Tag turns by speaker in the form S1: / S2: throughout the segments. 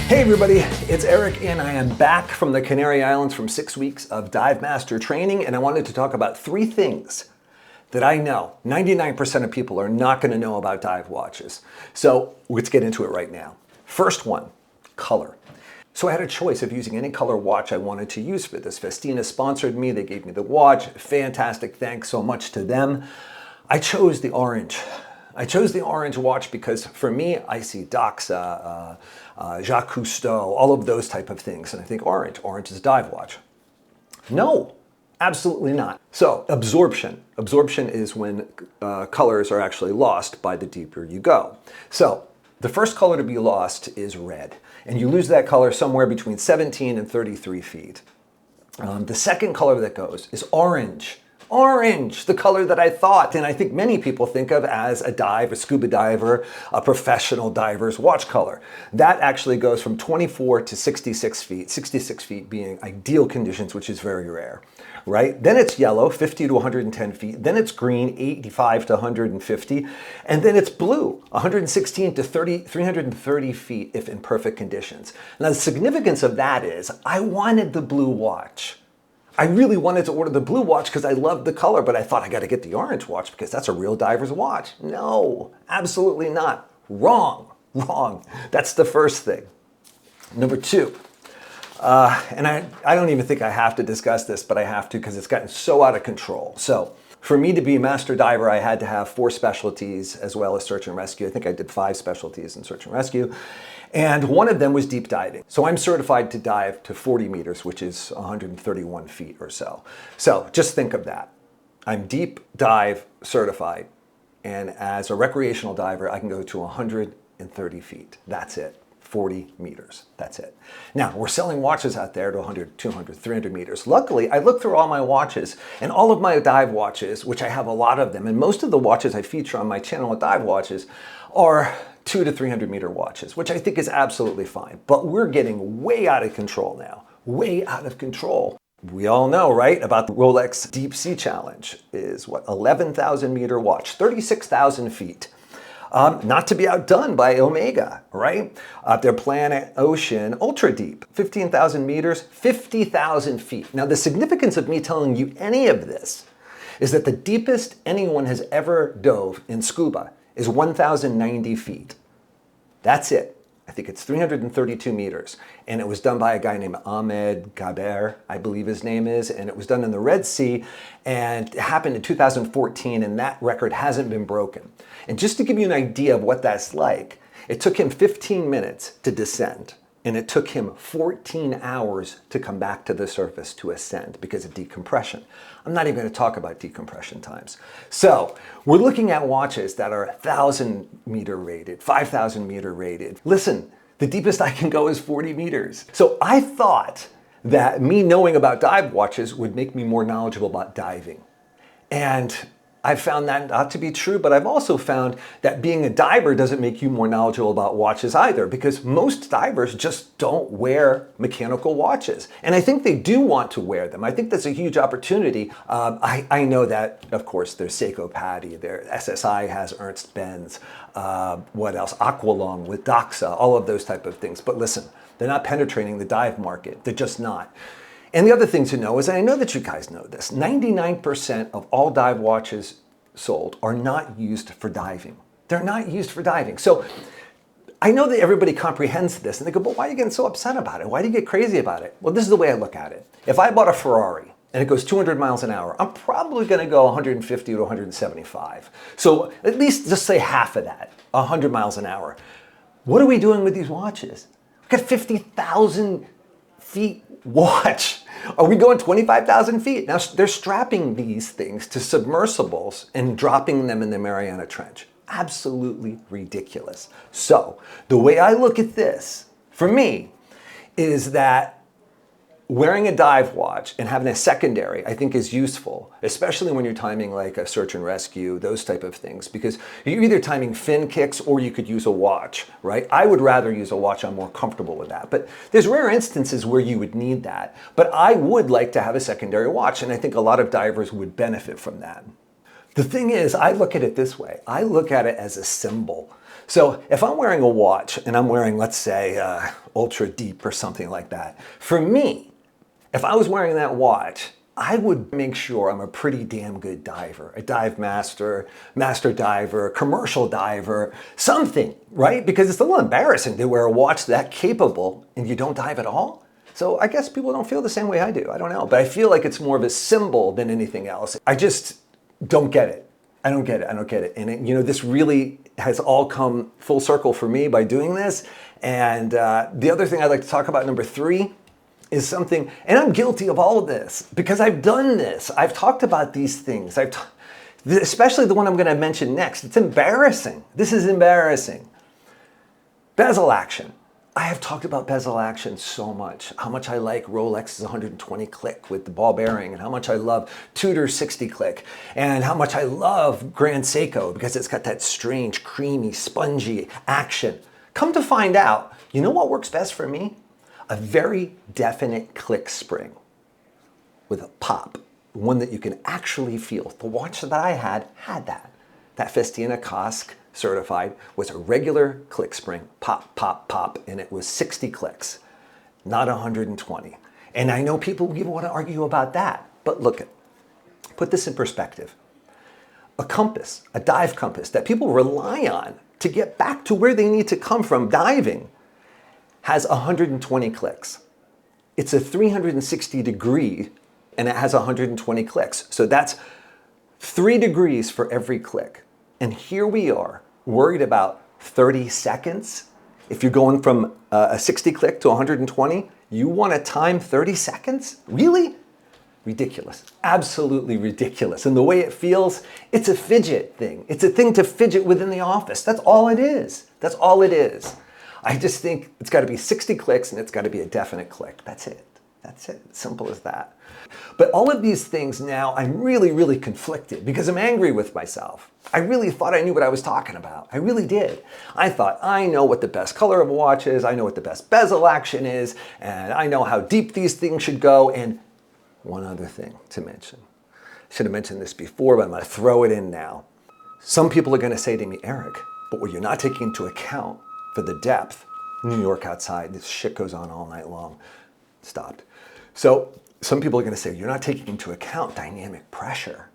S1: Hey everybody, it's Eric and I am back from the Canary Islands from 6 weeks of Dive Master training, and I wanted to talk about 3 things that I know 99% of people are not going to know about dive watches. So let's get into it right now. First one, color. So I had a choice of using any color watch I wanted to use for this. Festina sponsored me, they gave me the watch, fantastic, thanks so much to them. I chose the orange. I chose the orange watch because for me, I see Doxa, Jacques Cousteau, all of those type of things. And I think orange is a dive watch. No, absolutely not. So absorption. Absorption is when colors are actually lost by the deeper you go. So the first color to be lost is red. And you lose that color somewhere between 17 and 33 feet. The second color that goes is orange. Orange, the color that I thought, and I think many people think of as a scuba diver, a professional diver's watch color. That actually goes from 24 to 66 feet, 66 feet being ideal conditions, which is very rare, right? Then it's yellow, 50 to 110 feet. Then it's green, 85 to 150. And then it's blue, 116 to 330 feet if in perfect conditions. Now, the significance of that is I wanted the blue watch. I really wanted to order the blue watch because I loved the color, but I thought I got to get the orange watch because that's a real diver's watch. No, absolutely not. Wrong. That's the first thing. Number 2, and I don't even think I have to discuss this, but I have to because it's gotten so out of control. So for me to be a master diver, I had to have 4 specialties as well as search and rescue. I think I did 5 specialties in search and rescue. And one of them was deep diving. So I'm certified to dive to 40 meters, which is 131 feet or so. So just think of that. I'm deep dive certified. And as a recreational diver, I can go to 130 feet. That's it. 40 meters. That's it. Now, we're selling watches out there to 100, 200, 300 meters. Luckily, I looked through all my watches, and all of my dive watches, which I have a lot of them, and most of the watches I feature on my channel with dive watches are 200 to 300 meter watches, which I think is absolutely fine. But we're getting way out of control now. Way out of control. We all know, right, about the Rolex Deep Sea Challenge is what, 11,000 meter watch, 36,000 feet. Not to be outdone by Omega, right? Their Planet Ocean Ultra Deep, 15,000 meters, 50,000 feet. Now, the significance of me telling you any of this is that the deepest anyone has ever dove in scuba is 1,090 feet. That's it. I think it's 332 meters. And it was done by a guy named Ahmed Gaber, I believe his name is. And it was done in the Red Sea. And it happened in 2014, and that record hasn't been broken. And just to give you an idea of what that's like, it took him 15 minutes to descend. And it took him 14 hours to come back to the surface to ascend because of decompression. I'm not even going to talk about decompression times. So we're looking at watches that are 1,000 meter rated, 5,000 meter rated. Listen, the deepest I can go is 40 meters. So I thought that me knowing about dive watches would make me more knowledgeable about diving. And I've found that not to be true, but I've also found that being a diver doesn't make you more knowledgeable about watches either, because most divers just don't wear mechanical watches. And I think they do want to wear them. I think that's a huge opportunity. I know that, of course, there's Seiko Patty, their SSI has Ernst Benz, what else? Aqualung with Doxa, all of those type of things. But listen, they're not penetrating the dive market. They're just not. And the other thing to know is, and I know that you guys know this, 99% of all dive watches sold are not used for diving. They're not used for diving. So I know that everybody comprehends this and they go, but why are you getting so upset about it? Why do you get crazy about it? Well, this is the way I look at it. If I bought a Ferrari and it goes 200 miles an hour, I'm probably going to go 150 to 175. So at least just say half of that, 100 miles an hour. What are we doing with these watches? We've got 50,000 feet watch. Are we going 25,000 feet? Now they're strapping these things to submersibles and dropping them in the Mariana Trench. Absolutely ridiculous. So the way I look at this, for me, is that wearing a dive watch and having a secondary, I think, is useful, especially when you're timing like a search and rescue, those type of things, because you're either timing fin kicks or you could use a watch, right? I would rather use a watch. I'm more comfortable with that. But there's rare instances where you would need that. But I would like to have a secondary watch, and I think a lot of divers would benefit from that. The thing is, I look at it this way. I look at it as a symbol. So if I'm wearing a watch and I'm wearing, let's say, ultra deep or something like that, for me, if I was wearing that watch, I would make sure I'm a pretty damn good diver, a dive master, master diver, commercial diver, something, right? Because it's a little embarrassing to wear a watch that capable and you don't dive at all. So I guess people don't feel the same way I do. I don't know, but I feel like it's more of a symbol than anything else. I just don't get it. I don't get it. And this really has all come full circle for me by doing this. And the other thing I'd like to talk about, number 3, is something, and I'm guilty of all of this because I've done this. I've talked about these things. Especially the one I'm going to mention next. It's embarrassing. This is embarrassing. Bezel Action. I have talked about Bezel Action so much. How much I like Rolex's 120 click with the ball bearing, and how much I love Tudor's 60 click, and how much I love Grand Seiko because it's got that strange, creamy, spongy action. Come to find out, you know what works best for me? A very definite click spring with a pop, one that you can actually feel. The watch that I had that. That Festina Cask certified was a regular click spring, pop, pop, pop, and it was 60 clicks, not 120. And I know people want to argue about that, but put this in perspective. A compass, a dive compass that people rely on to get back to where they need to come from diving has 120 clicks. It's a 360 degree and it has 120 clicks. So that's 3 degrees for every click. And here we are worried about 30 seconds. If you're going from a 60 click to 120, you want to time 30 seconds? Really? Ridiculous. Absolutely ridiculous. And the way it feels, it's a fidget thing. It's a thing to fidget within the office. That's all it is. That's all it is. I just think it's got to be 60 clicks and it's got to be a definite click. That's it. That's it. Simple as that. But all of these things now, I'm really, really conflicted because I'm angry with myself. I really thought I knew what I was talking about. I really did. I thought I know what the best color of a watch is. I know what the best bezel action is. And I know how deep these things should go. And one other thing to mention. I should have mentioned this before, but I'm going to throw it in now. Some people are going to say to me, Eric, but what you're not taking into account for the depth, New York outside, this shit goes on all night long. Stopped. So some people are going to say, you're not taking into account dynamic pressure.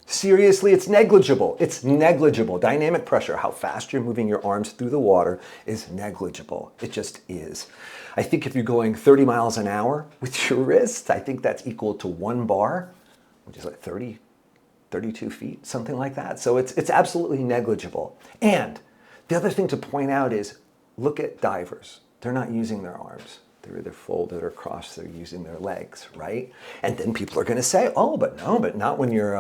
S1: Seriously, it's negligible. It's negligible. Dynamic pressure, how fast you're moving your arms through the water, is negligible. It just is. I think if you're going 30 miles an hour with your wrists, I think that's equal to 1 bar, which is like 32 feet, something like that. So it's absolutely negligible. And the other thing to point out is, look at divers. They're not using their arms. They're either folded or crossed. They're using their legs, right? And then people are going to say, oh, but not when you're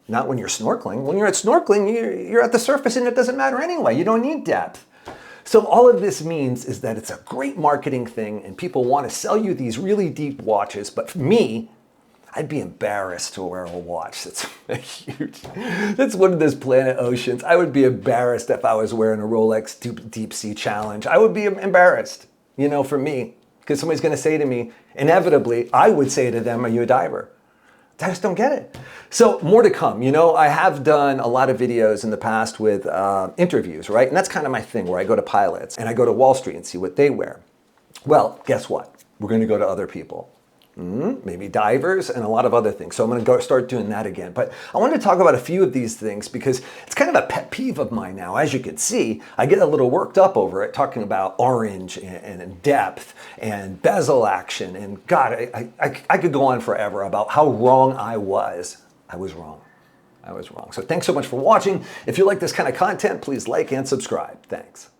S1: snorkeling. When you're at snorkeling, you're at the surface and it doesn't matter anyway. You don't need depth. So all of this means is that it's a great marketing thing and people want to sell you these really deep watches. But for me, I'd be embarrassed to wear a watch that's one of those Planet Oceans. I would be embarrassed if I was wearing a Rolex Deep Sea Challenge. I would be embarrassed, for me, because somebody's going to say to me, inevitably, I would say to them, are you a diver? I just don't get it. So more to come. I have done a lot of videos in the past with interviews, right? And that's kind of my thing, where I go to pilots and I go to Wall Street and see what they wear. Well, guess what? We're going to go to other people. Maybe divers and a lot of other things. So I'm going to start doing that again. But I wanted to talk about a few of these things because it's kind of a pet peeve of mine now. As you can see, I get a little worked up over it, talking about orange and depth and bezel action. And God, I could go on forever about how wrong I was. I was wrong. So thanks so much for watching. If you like this kind of content, please like and subscribe. Thanks.